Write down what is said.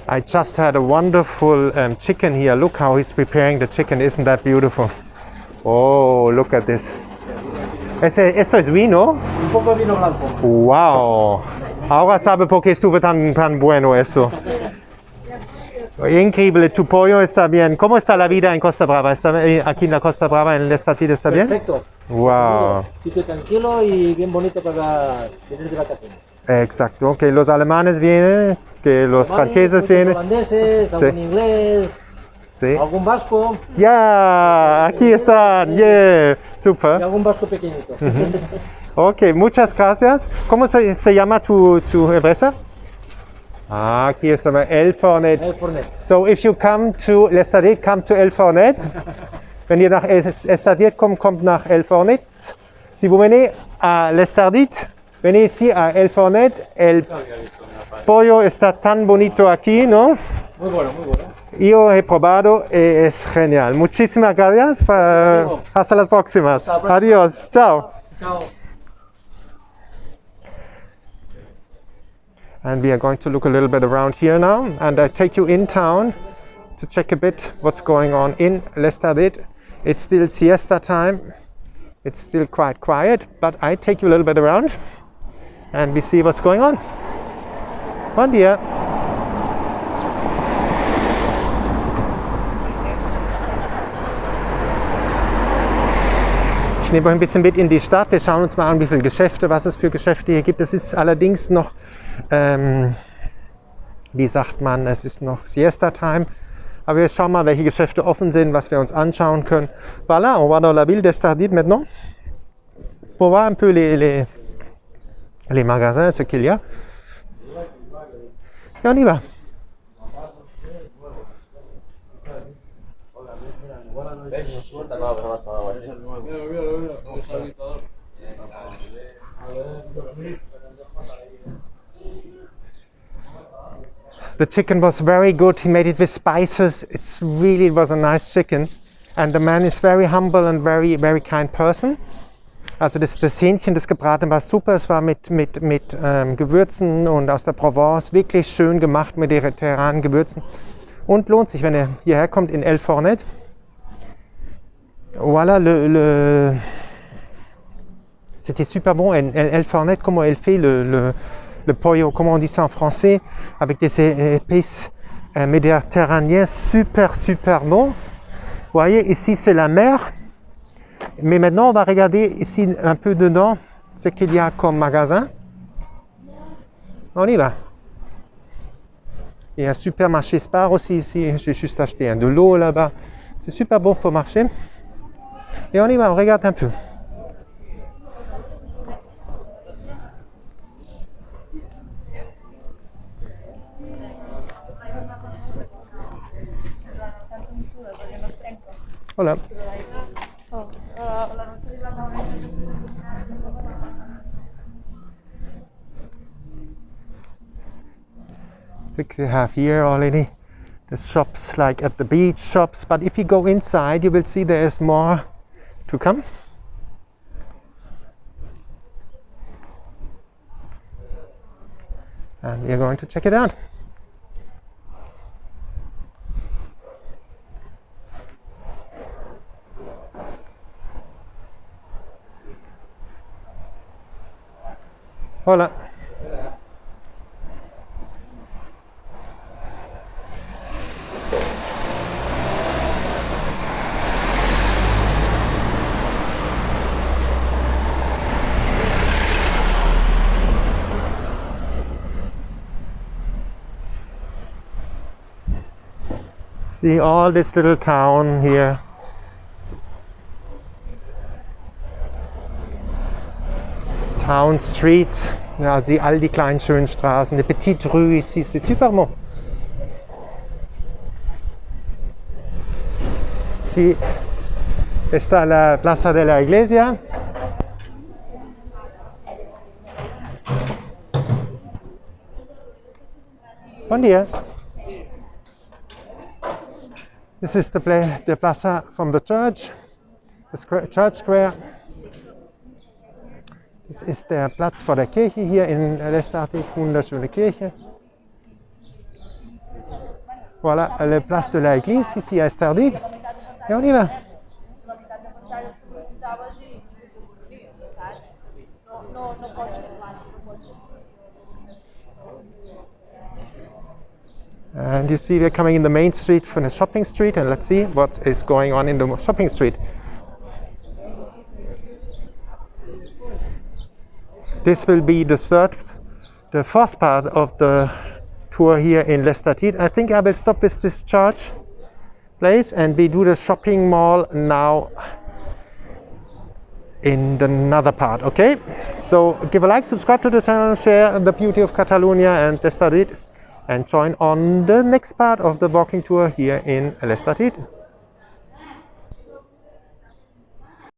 I just had a wonderful chicken here. Look how he's preparing the chicken. Isn't that beautiful? Oh, look at this. Esto es vino? Un poco de vino blanco. Wow. Ahora sabe por qué estuvo tan bueno esto. Increíble, tu pollo está bien. ¿Cómo está la vida en Costa Brava? ¿Está aquí en la Costa Brava, en el Estartit, está bien? Perfecto. Wow. Sitio tranquilo y bien bonito para tener de vacaciones. Exacto, que los alemanes vienen, que los franceses vienen. Holandeses, algún inglés, Sí. algún vasco Ya, aquí están. Yeah, y super. algún vasco pequeñito. Ok, muchas gracias. ¿Cómo se llama tu empresa? Ah, aquí está El Fornet. El Fornet. So if you come to l'Estartit, come to El Fornet. Wenn ihr nach Estartit kommt nach El Fornet. Si vous venez à l'Estartit, venez ici à El Fornet. El pollo está tan bonito aquí, ¿no? Muy bueno, muy bueno. Yo he probado y es genial. Muchísimas gracias. Hasta las próximas. Hasta la próxima. Adiós. Chao. Chao. And we are going to look a little bit around here now, and I take you in town to check a bit what's going on in l'Estartit. It's still siesta time. It's still quite quiet, but I take you a little bit around and we see what's going on. Bon dia. Ich nehme euch ein bisschen mit in die Stadt. Wir schauen uns mal an, wie viele Geschäfte, was es für Geschäfte hier gibt. Es ist allerdings noch, wie sagt man, es ist noch Siesta-Time. Aber wir schauen mal, welche Geschäfte offen sind, was wir uns anschauen können. Voilà, on va dans la ville d'Estartit maintenant. Pour voir un peu les magasins, ce qu'il y a. Et on y va. The chicken was very good. He made it with spices. It was a nice chicken. And the man is very humble and very kind person. Also das Hähnchen, das gebratene, war super. Es war mit Gewürzen und aus der Provence. Wirklich schön gemacht mit mediterranen Gewürzen. Und lohnt sich, wenn ihr hierher kommt in El Fornet. Voilà, c'était super bon. El Fornet, comment elle fait le pollo, comment on dit ça en français, avec des épices méditerranéennes, super bon. Vous voyez, ici c'est la mer. Mais maintenant, on va regarder ici un peu dedans ce qu'il y a comme magasin. On y va. Il y a un supermarché Spar aussi ici. J'ai juste acheté de l'eau là-bas. C'est super bon pour marcher. Et on y va, on regarde un peu. Hola. I think we have here already the shops like at the beach shops, but if you go inside you will see there is more to come. And we are going to check it out. Hola. See all this little town here. Town streets, ja, all die kleinen schönen Straßen, die Petite Rue ici, c'est super bon. Ici está la Plaza de la Iglesia. Bon dia. This is the plaza from the church, the church square. Das ist der Platz vor der Kirche hier in l'Estartit, wunderschöne Kirche. Voilà, la place de l'église ici à Estoril. Et on y va. And you see we're coming in the main street from the shopping street, and let's see what is going on in the shopping street. This will be the fourth part of the tour here in Lestatit. I think I will stop with this church place and we do the shopping mall now in another part, okay? So give a like, subscribe to the channel, share the beauty of Catalonia and Lestatit, and join on the next part of the walking tour here in Lestatit.